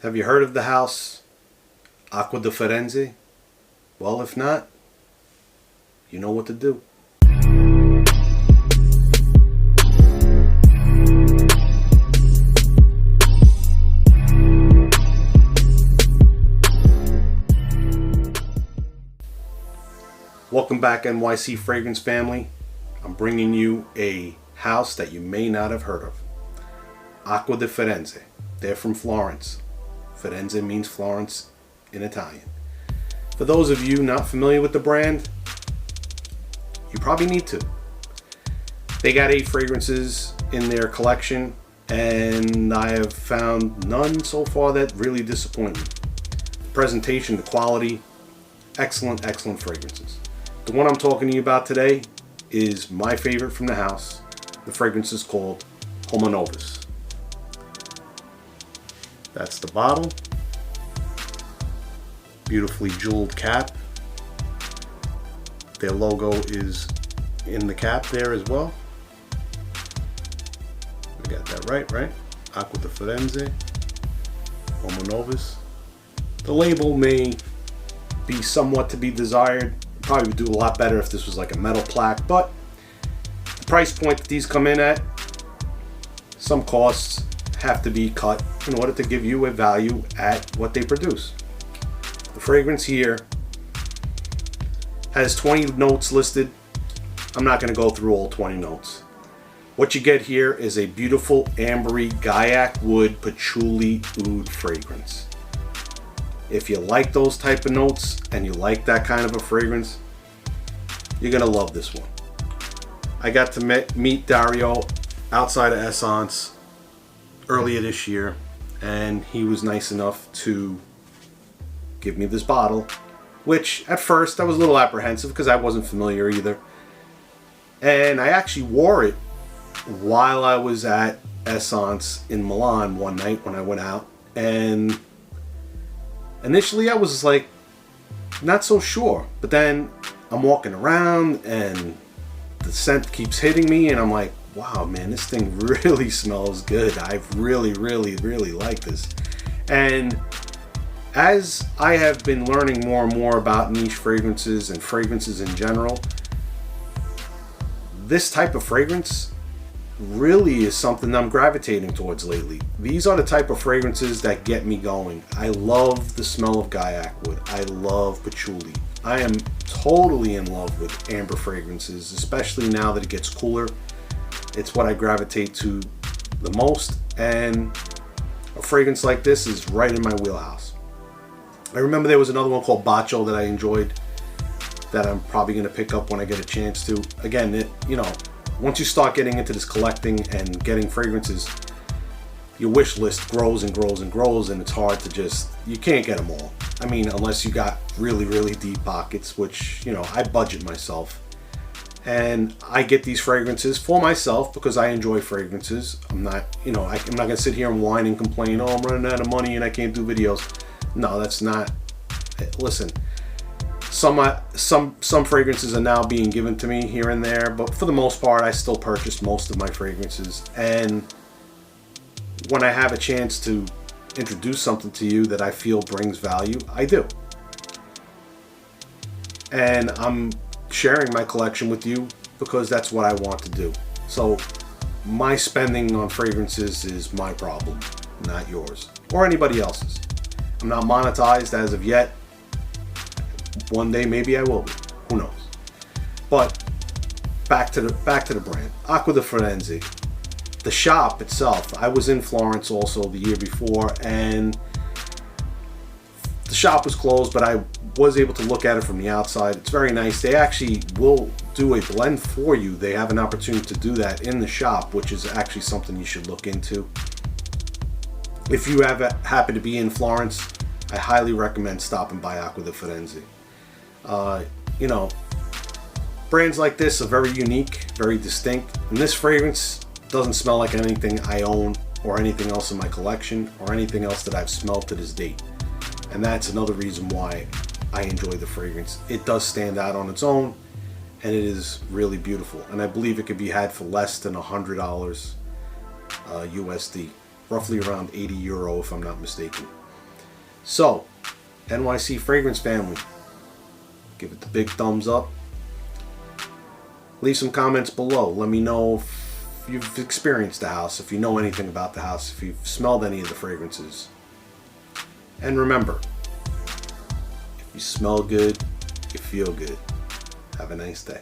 Have you heard of the house Acqua di Firenze? Well, if not, you know what to do. Welcome back, NYC Fragrance family. I'm bringing you a house that you may not have heard of. Acqua di Firenze. They're from Florence. Firenze means Florence in Italian. For those of you not familiar with the brand, you probably need to. They got 8 fragrances in their collection, and I have found none so far that really disappoint me. The presentation, the quality, excellent fragrances. The one I'm talking to you about today is my favorite from the house. The fragrance is called Homo Novus. That's the bottle. Beautifully jeweled cap. Their logo is in the cap there as well. We got that right? Acqua di Firenze, Homo Novus. The label may be somewhat to be desired. Probably would do a lot better if this was like a metal plaque, but the price point that these come in at, some costs have to be cut in order to give you a value at what they produce. The fragrance here has 20 notes listed. I'm not going to go through all 20 notes. What you get here is a beautiful ambery Gaiac wood patchouli oud fragrance. If you like those type of notes and you like that kind of a fragrance, you're going to love this one. I got to meet Dario outside of Essence earlier this year, and he was nice enough to give me this bottle, which at first I was a little apprehensive because I wasn't familiar either. And I actually wore it while I was at Essence in Milan one night when I went out, and initially I was like not so sure, but then I'm walking around and the scent keeps hitting me and I'm like, wow man, this thing really smells good. I really like this. And as I have been learning more and more about niche fragrances and fragrances in general, this type of fragrance really is something I'm gravitating towards lately. These are the type of fragrances that get me going. I love the smell of Gaiac wood. I love patchouli. I am totally in love with amber fragrances, especially now that it gets cooler. It's what I gravitate to the most, and a fragrance like this is right in my wheelhouse. I remember there was another one called Bacio that I enjoyed that I'm probably going to pick up when I get a chance to. Again, once you start getting into this collecting and getting fragrances, your wish list grows and grows and grows, and it's hard to you can't get them all. I mean, unless you got really deep pockets, which, I budget myself. And I get these fragrances for myself because I enjoy fragrances. I'm not going to sit here and whine and complain, oh, I'm running out of money and I can't do videos. No, that's not. Listen, some fragrances are now being given to me here and there, but for the most part, I still purchase most of my fragrances. And when I have a chance to introduce something to you that I feel brings value, I do. And I'm sharing my collection with you because that's what I want to do. So my spending on fragrances is my problem, not yours or anybody else's. I'm not monetized as of yet. One day maybe I will be. Who knows? But back to the brand, Acqua di Firenze. The shop itself, I was in Florence also the year before, and the shop was closed, but I was able to look at it from the outside. It's very nice. They actually will do a blend for you. They have an opportunity to do that in the shop, which is actually something you should look into. If you happen to be in Florence, I highly recommend stopping by Acqua di Firenze. Brands like this are very unique, very distinct, and this fragrance doesn't smell like anything I own or anything else in my collection or anything else that I've smelled to this date. And that's another reason why I enjoy the fragrance. It does stand out on its own, and it is really beautiful. And I believe it could be had for less than $100 USD, roughly around 80 euro if I'm not mistaken. So, NYC Fragrance family, give it the big thumbs up. Leave some comments below. Let me know if you've experienced the house, if you know anything about the house, if you've smelled any of the fragrances. And remember, if you smell good, you feel good. Have a nice day.